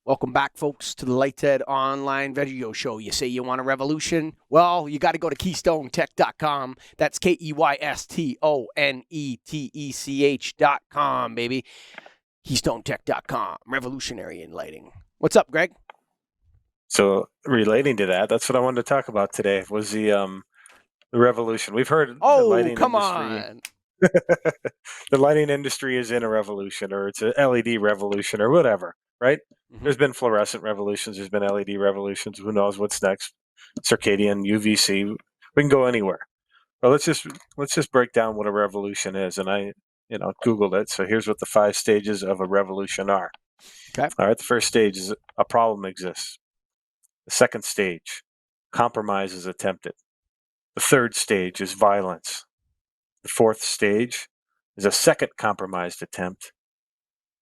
Welcome back, folks, to the Lighthead Online Video Show. You say you want a revolution? Well, you got to go to KeystoneTech.com. That's KeystoneTech.com, baby. KeystoneTech.com. Revolutionary in lighting. What's up, Greg? So relating to that, that's what I wanted to talk about today. Was the revolution? We've heard the lighting come industry. on. The lighting industry is in a revolution, or it's an LED revolution, or whatever, right? There's been fluorescent revolutions. There's been LED revolutions. Who knows what's next? Circadian, UVC. We can go anywhere. But let's just break down what a revolution is. And I Googled it. So here's what the 5 stages of a revolution are. Okay. All right. The first stage is a problem exists. The second stage, compromise is attempted. The third stage is violence. The fourth stage is a second compromised attempt.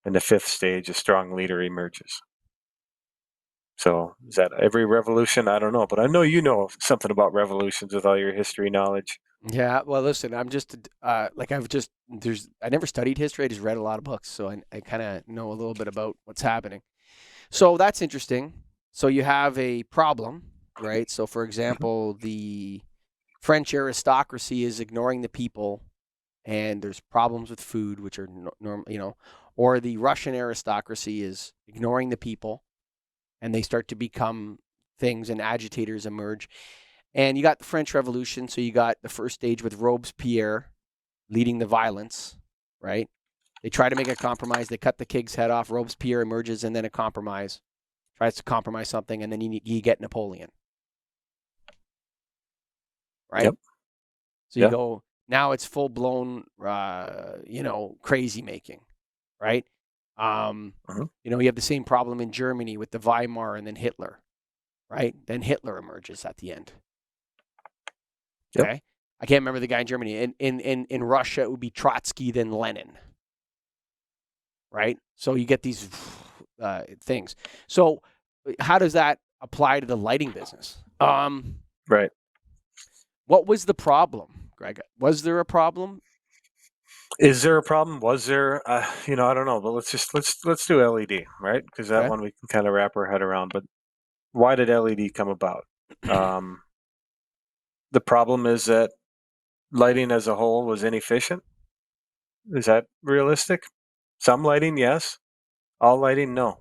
And the fifth stage, a strong leader emerges. So is that every revolution? I don't know, but I know you know something about revolutions with all your history knowledge. Yeah, well, listen, I'm just I never studied history. I just read a lot of books, so I kind of know a little bit about what's happening. So that's interesting. So you have a problem, right? So, for example, the French aristocracy is ignoring the people, and there's problems with food, which are normal, or the Russian aristocracy is ignoring the people, and they start to become things, and agitators emerge. And you got the French Revolution, so you got the first stage with Robespierre leading the violence, right? They try to make a compromise. They cut the king's head off. Robespierre emerges, and then a compromise. Tries to compromise something, and then you get Napoleon. Right? Yep. So you go, now it's full-blown, crazy making, right? You have the same problem in Germany with the Weimar and then Hitler, right? Then Hitler emerges at the end. Okay? Yep. I can't remember the guy in Germany. In Russia, it would be Trotsky, then Lenin, right? So you get these things. So how does that apply to the lighting business? Right. What was the problem, Greg? Was there a problem? Is there a problem? Was there? I don't know. But let's do LED, right? Because that one we can kind of wrap our head around. But why did LED come about? The problem is that lighting as a whole was inefficient. Is that realistic? Some lighting, yes. All lighting, no.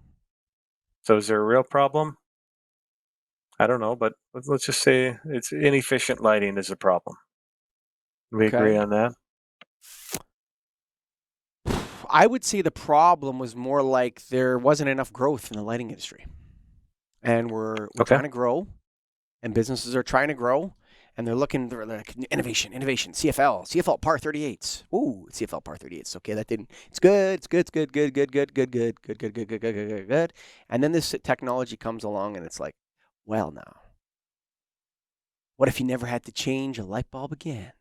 So is there a real problem? I don't know, but let's just say it's inefficient lighting is a problem. We agree on that? I would say the problem was more like there wasn't enough growth in the lighting industry. And we're trying to grow, and businesses are trying to grow, and they're like innovation, CFL par 38s. Ooh, CFL par 38s. Okay, that didn't. It's good. And then this technology comes along, and it's like, well, now, what if you never had to change a light bulb again?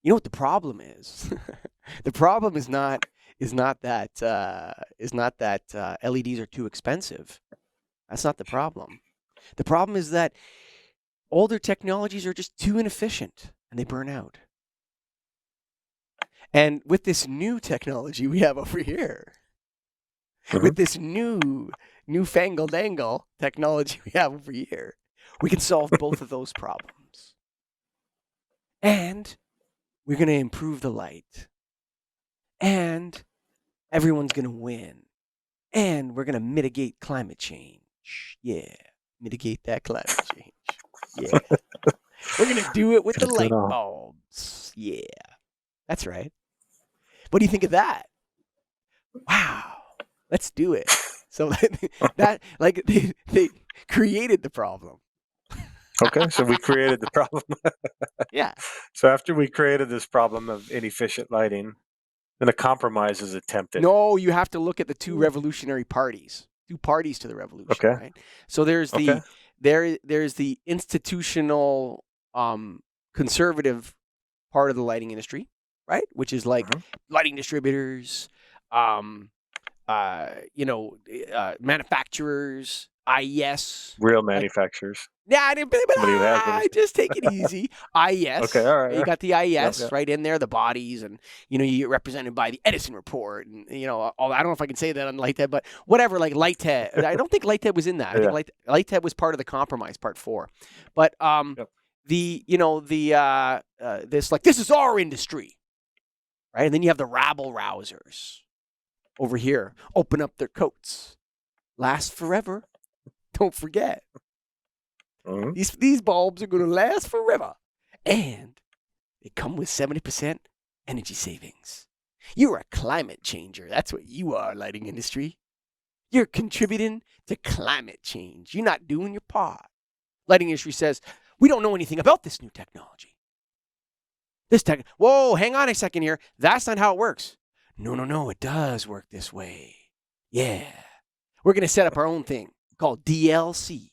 You know what the problem is? The problem is not that LEDs are too expensive. That's not the problem. The problem is that older technologies are just too inefficient and they burn out. And with this new technology we have over here, with this newfangled angle technology we have over here, we can solve both of those problems. And we're going to improve the light. And everyone's going to win. And we're going to mitigate climate change. Yeah. Mitigate that climate change. Yeah. We're going to do it with the light bulbs. Yeah. That's right. What do you think of that? Wow. Let's do it. So that like they created the problem. Okay, so we created the problem. Yeah. So after we created this problem of inefficient lighting, then a compromise is attempted. No, you have to look at the two revolutionary parties. Two parties to the revolution. Okay. Right? So there's there's the institutional conservative part of the lighting industry, right? Which is like lighting distributors, manufacturers, IES. Real Like, manufacturers. yeah, Somebody who has them. just take it easy. IES. Okay, all right. You got the IES Yep. right in there, the bodies, and you get represented by the Edison report, and all. I don't know if I can say that on Lighthead, but whatever. Like Lighthead, I don't think Lighthead was in that. I think Lighthead was part of the compromise, part 4. But Yep. this is our industry, right? And then you have the rabble rousers over here, open up their coats, last forever. Don't forget. Mm-hmm. These bulbs are going to last forever. And they come with 70% energy savings. You're a climate changer. That's what you are, lighting industry. You're contributing to climate change. You're not doing your part. Lighting industry says, we don't know anything about this new technology. Whoa, hang on a second here. That's not how it works. No, it does work this way. Yeah. We're going to set up our own thing called DLC.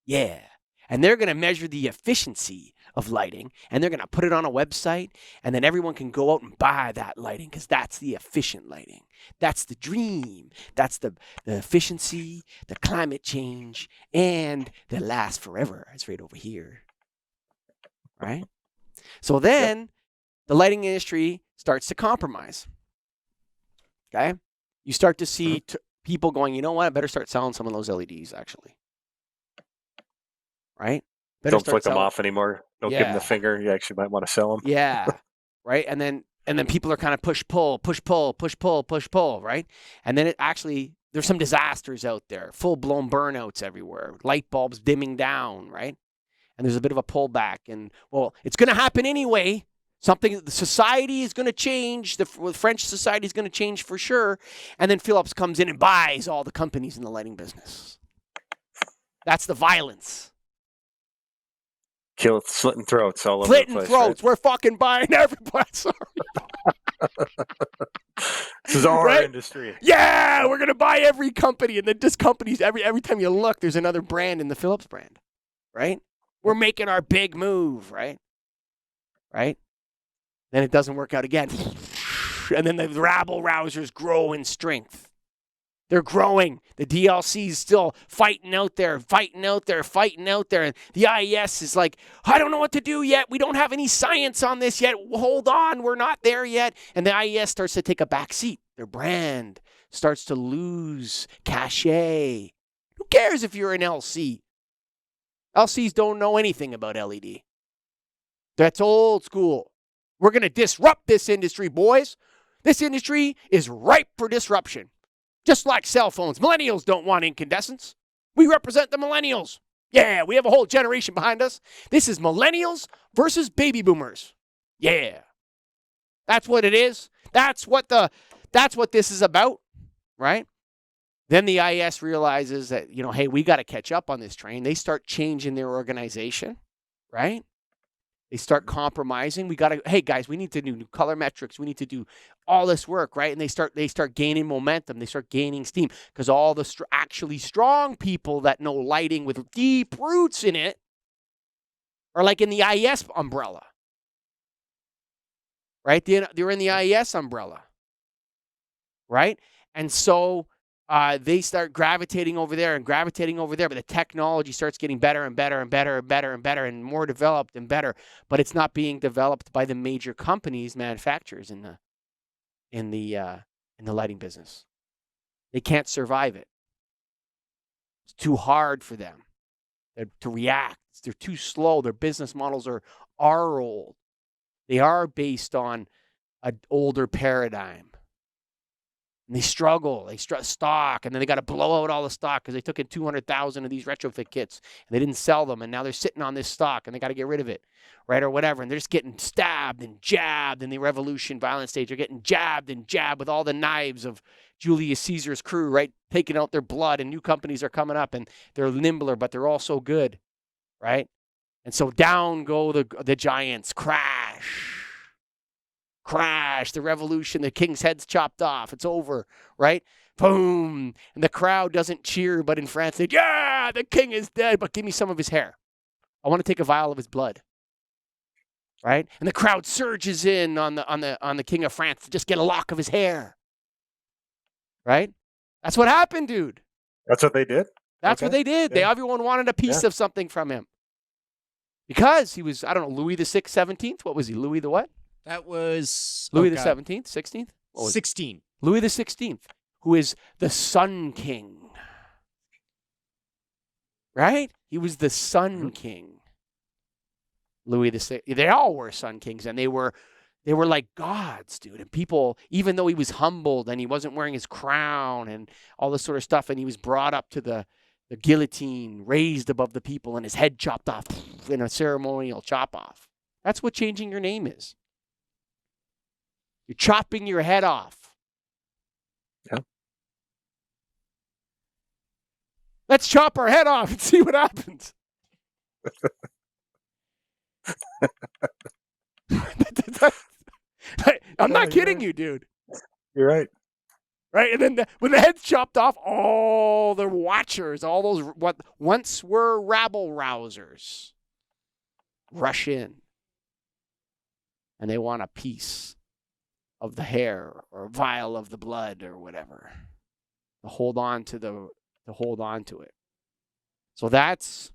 Yeah. And they're going to measure the efficiency of lighting, and they're going to put it on a website, and then everyone can go out and buy that lighting because that's the efficient lighting. That's the dream. That's the efficiency, the climate change, and the last forever. It's right over here. Right? So then the lighting industry starts to compromise. Okay? You start to see people going, you know what? I better start selling some of those LEDs, actually. Right? Don't flick them off anymore. Don't give them the finger. You actually might want to sell them. Yeah. Right? And then people are kind of push, pull, right? And then there's some disasters out there, full-blown burnouts everywhere, light bulbs dimming down, right? And there's a bit of a pullback. And, well, it's going to happen anyway. The society is going to change. The French society is going to change for sure. And then Philips comes in and buys all the companies in the lighting business. That's the violence. Slitting throats all over the place. Slitting throats. Right? We're fucking buying everybody. This is our industry. Yeah, we're going to buy every company. And then just companies, every time you look, there's another brand in the Philips brand. Right? We're making our big move, right? Right? Then it doesn't work out again. And then the rabble rousers grow in strength. They're growing. The DLC is still fighting out there. And the IES is like, I don't know what to do yet. We don't have any science on this yet. Hold on. We're not there yet. And the IES starts to take a back seat. Their brand starts to lose cachet. Who cares if you're an LC? LCs don't know anything about LED. That's old school. We're going to disrupt this industry, boys. This industry is ripe for disruption. Just like cell phones. Millennials don't want incandescents. We represent the millennials. Yeah, we have a whole generation behind us. This is millennials versus baby boomers. Yeah. That's what it is. That's what this is about, right? Then the IS realizes that, hey, we got to catch up on this train. They start changing their organization, right? They start compromising. Hey guys, we need to do new color metrics. We need to do all this work, right? And they start gaining momentum. They start gaining steam because all the actually strong people that know lighting with deep roots in it are like in the IES umbrella, right? They're in the IES umbrella, right? And so they start gravitating over there, but the technology starts getting better and better and better and better and better and more developed and better. But it's not being developed by the major companies, manufacturers in the lighting business. They can't survive it. It's too hard for them to react. They're too slow. Their business models are old. They are based on an older paradigm. And they struggle. They stock, and then they got to blow out all the stock because they took in 200,000 of these retrofit kits, and they didn't sell them, and now they're sitting on this stock, and they got to get rid of it, right, or whatever. And they're just getting stabbed and jabbed in the revolution violent stage. They're getting jabbed and jabbed with all the knives of Julius Caesar's crew, right, taking out their blood, and new companies are coming up, and they're nimbler, but they're also good, right? And so down go the giants, crash, the revolution, the king's head's chopped off. It's over, right? Boom. And the crowd doesn't cheer, but in France, they, yeah, the king is dead, but give me some of his hair. I want to take a vial of his blood, right? And the crowd surges in on the king of France to just get a lock of his hair, right? That's what happened, dude. That's what they did? That's what they did. Yeah. Everyone wanted a piece of something from him. Because he was, I don't know, Louis the 17th? What was he? Louis the what? That was... Louis the 17th? 16th? 16. Louis the 16th, who is the Sun King. Right? He was the Sun King. Louis the 16th. They all were Sun Kings, and they were like gods, dude. And people, even though he was humbled and he wasn't wearing his crown and all this sort of stuff, and he was brought up to the guillotine, raised above the people, and his head chopped off in a ceremonial chop off. That's what changing your name is. You're chopping your head off. Yeah. Let's chop our head off and see what happens. I'm not kidding you, dude. You're right. Right? And then when the head's chopped off, all the watchers, all those what once were rabble-rousers, rush in. And they want a piece of the hair or a vial of the blood or whatever. To hold on to it. So that's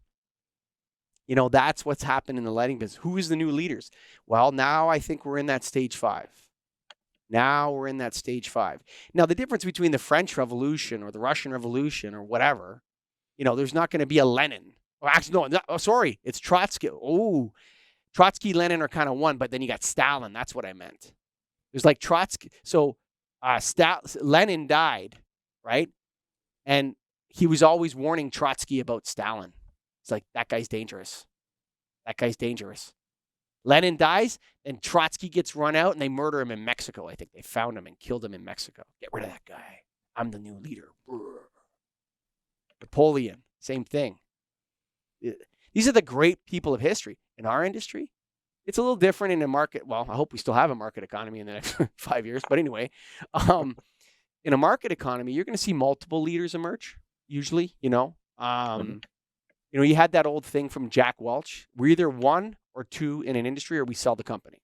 what's happened in the lighting business. Who is the new leaders? Well, now I think we're in that stage 5. Now, the difference between the French Revolution or the Russian Revolution or whatever, there's not going to be a Lenin. Or actually, no, sorry, it's Trotsky. Oh, Trotsky, Lenin are kind of one, but then you got Stalin. That's what I meant. There's like Trotsky. So Lenin died, right? And he was always warning Trotsky about Stalin. It's like, that guy's dangerous. Lenin dies, and Trotsky gets run out, and they murder him in Mexico. I think they found him and killed him in Mexico. Get rid of that guy. I'm the new leader. Napoleon, same thing. These are the great people of history. In our industry, it's a little different in a market. Well, I hope we still have a market economy in the next 5 years. But anyway, in a market economy, you're going to see multiple leaders emerge, usually, you had that old thing from Jack Welch. We're either 1 or 2 in an industry, or we sell the company.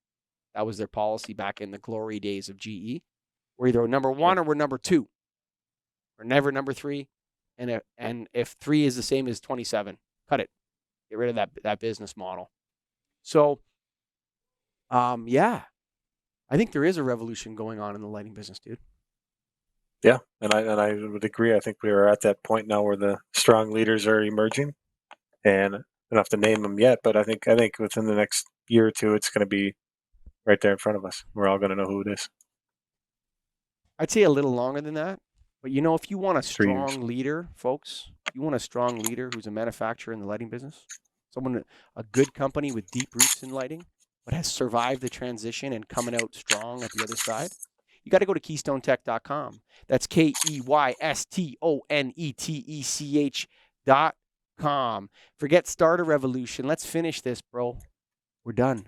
That was their policy back in the glory days of GE. We're either number 1 or we're number 2. We're never number 3. And if 3 is the same as 27, cut it. Get rid of that business model. So, I think there is a revolution going on in the lighting business, dude. Yeah, and I would agree. I think we are at that point now where the strong leaders are emerging, and I don't have to name them yet, but I think within the next year or two, it's going to be right there in front of us. We're all going to know who it is. I'd say a little longer than that, but if you want a strong leader, folks, you want a strong leader who's a manufacturer in the lighting business, a good company with deep roots in lighting, but has survived the transition and coming out strong at the other side. You got to go to KeystoneTech.com. That's KeystoneTech.com. Forget Starter Revolution. Let's finish this, bro. We're done.